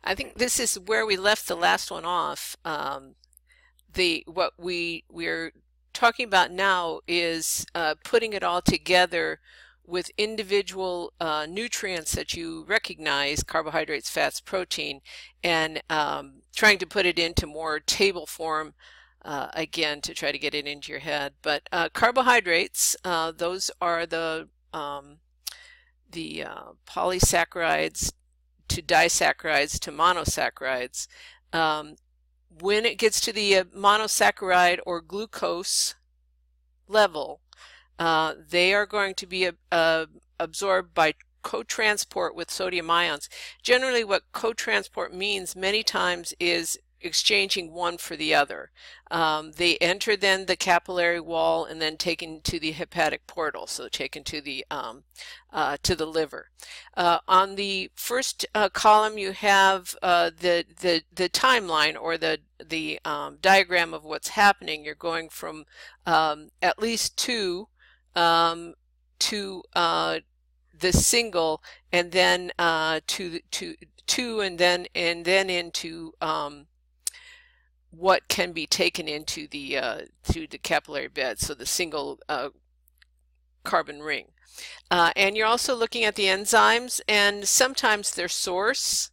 I think this is where we left the last one off. What we're talking about now is putting it all together with individual nutrients that you recognize, carbohydrates, fats, protein, and trying to put it into more table form again to try to get it into your head. But carbohydrates, those are the polysaccharides to disaccharides to monosaccharides. When it gets to the monosaccharide or glucose level, they are going to be absorbed by co-transport with sodium ions. Generally, what co-transport means many times is exchanging one for the other. They enter then the capillary wall and then taken to the hepatic portal, so taken to the liver. On the first column, you have the timeline or the diagram of what's happening. You're going from at least two to the single, and then to two, and then into what can be taken into the capillary bed, so the single carbon ring. And you're also looking at the enzymes and sometimes their source.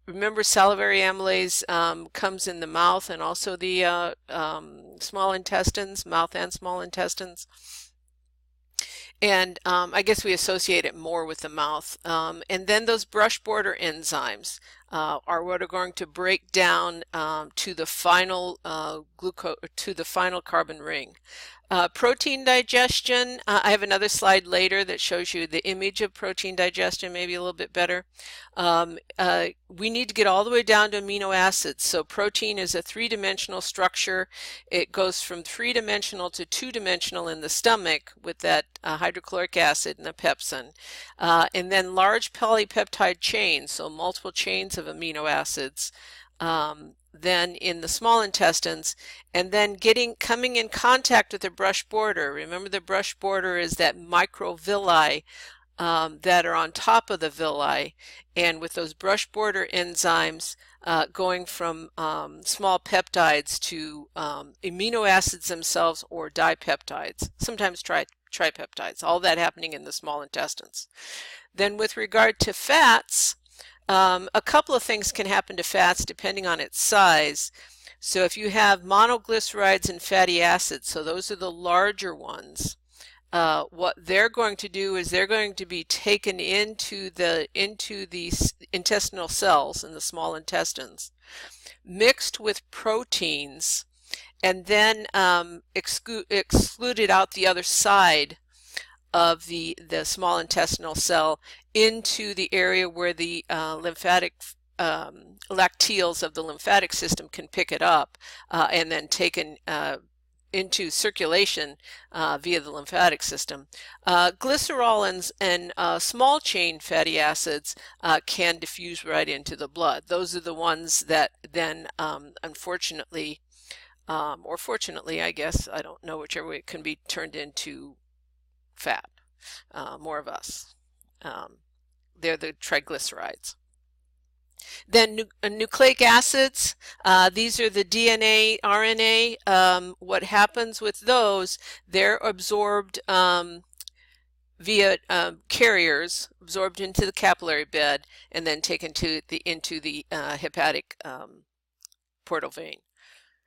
Remember, salivary amylase comes in the mouth and also the small intestines, mouth and small intestines. And I guess we associate it more with the mouth. And then those brush border enzymes are what are going to break down to the final carbon ring. Protein digestion, I have another slide later that shows you the image of protein digestion, maybe a little bit better. We need to get all the way down to amino acids. So protein is a three-dimensional structure. It goes from three-dimensional to two-dimensional in the stomach with that hydrochloric acid and the pepsin. And then large polypeptide chains, so multiple chains of amino acids. Then in the small intestines, and then coming in contact with the brush border. Remember, the brush border is that microvilli that are on top of the villi, and with those brush border enzymes going from small peptides to amino acids themselves or dipeptides, sometimes tripeptides, all that happening in the small intestines. Then with regard to fats, a couple of things can happen to fats depending on its size. So if you have monoglycerides and fatty acids, so those are the larger ones, what they're going to do is they're going to be taken into the intestinal cells in the small intestines, mixed with proteins, and then excluded out the other side of the small intestinal cell into the area where the lymphatic lacteals of the lymphatic system can pick it up and then taken into circulation via the lymphatic system. Glycerol and small chain fatty acids can diffuse right into the blood. Those are the ones that then unfortunately, or fortunately, I guess, I don't know, whichever way, it can be turned into fat, more of us. They're the triglycerides. Then nucleic acids, these are the DNA, RNA. What happens with those, they're absorbed via carriers, absorbed into the capillary bed, and then taken into the hepatic portal vein.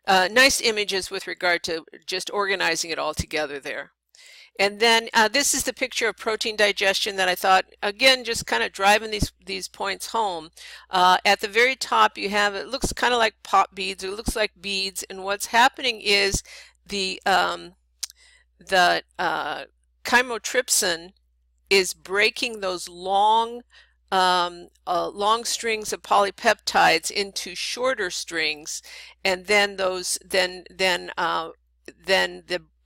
Nice images with regard to just organizing it all together there. And then this is the picture of protein digestion that I thought, again, just kind of driving these points home. At the very top, you have, it looks kind of like pop beads, or it looks like beads, and what's happening is the chymotrypsin is breaking those long strings of polypeptides into shorter strings, and then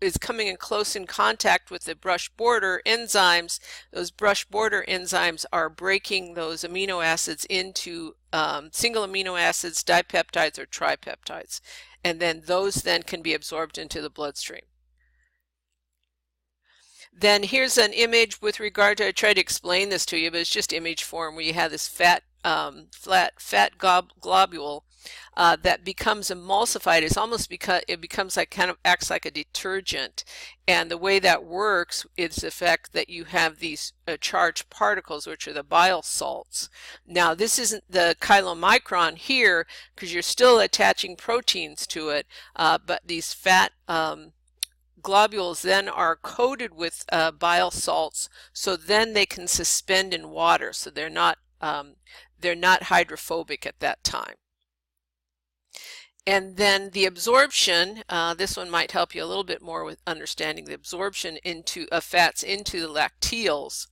is coming in close contact with the brush border enzymes. Those brush border enzymes are breaking those amino acids into single amino acids, dipeptides, or tripeptides. And then those then can be absorbed into the bloodstream. Then here's an image with regard to, I tried to explain this to you, but it's just image form, where you have this fat fat globule that becomes emulsified. It's almost because it becomes like kind of acts like a detergent, and the way that works is the fact that you have these charged particles, which are the bile salts. Now this isn't the chylomicron here because you're still attaching proteins to it, but these fat globules then are coated with bile salts, so then they can suspend in water, so they're not hydrophobic at that time. And then the absorption, this one might help you a little bit more with understanding the absorption of fats into the lacteals.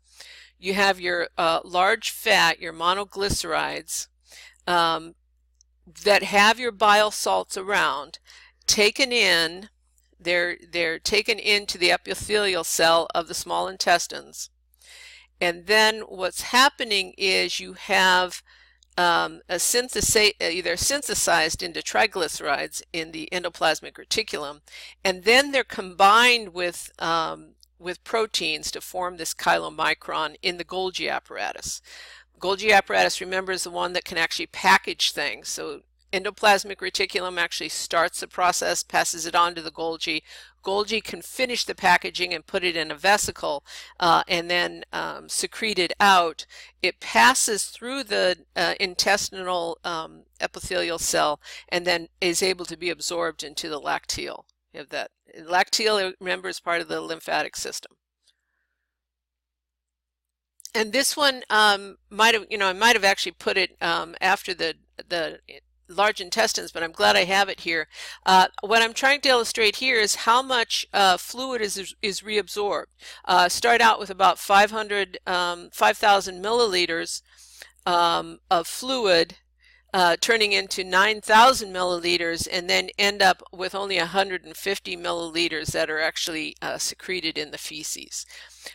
You have your large fat, your monoglycerides, that have your bile salts around, taken in. They're taken into the epithelial cell of the small intestines. And then what's happening is you have either synthesized into triglycerides in the endoplasmic reticulum, and then they're combined with proteins to form this chylomicron in the Golgi apparatus. Golgi apparatus, remember, is the one that can actually package things. So endoplasmic reticulum actually starts the process, passes it on to the Golgi. Golgi can finish the packaging and put it in a vesicle and then secrete it out. It passes through the intestinal epithelial cell and then is able to be absorbed into the lacteal. You have that. Lacteal, remember, is part of the lymphatic system. And this one I might have actually put it after the large intestines, but I'm glad I have it here. What I'm trying to illustrate here is how much fluid is reabsorbed. Start out with about 5,000 milliliters of fluid, turning into 9,000 milliliters, and then end up with only 150 milliliters that are actually secreted in the feces.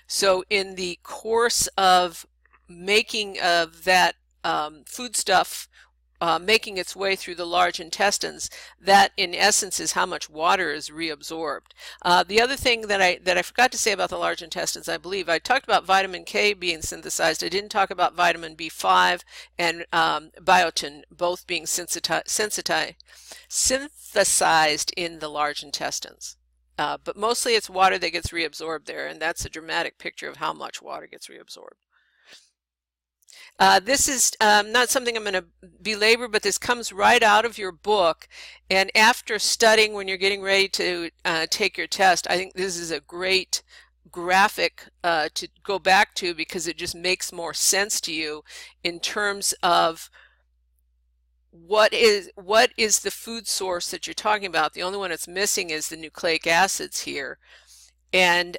So in the course of making of that foodstuff making its way through the large intestines, that in essence is how much water is reabsorbed. The other thing that I forgot to say about the large intestines, I believe I talked about vitamin K being synthesized. I didn't talk about vitamin B5 and biotin both being synthesized in the large intestines. But mostly it's water that gets reabsorbed there, and that's a dramatic picture of how much water gets reabsorbed. This is not something I'm going to belabor, but this comes right out of your book. And after studying when you're getting ready to take your test, I think this is a great graphic to go back to because it just makes more sense to you in terms of what is the food source that you're talking about. The only one that's missing is the nucleic acids here. And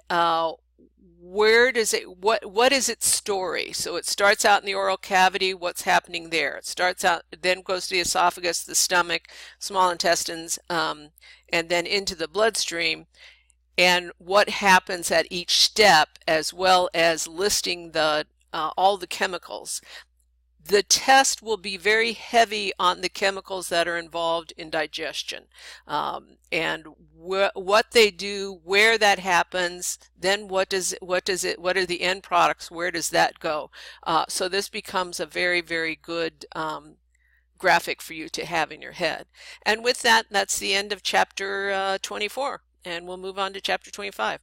where does it, what is its story? So it starts out in the oral cavity. What's happening there? It starts out, then goes to the esophagus, the stomach, small intestines, and then into the bloodstream. And what happens at each step, as well as listing the all the chemicals. The test will be very heavy on the chemicals that are involved in digestion, and what they do, where that happens, then what are the end products, where does that go? So this becomes a very, very good graphic for you to have in your head. And with that, that's the end of chapter 24, and we'll move on to chapter 25.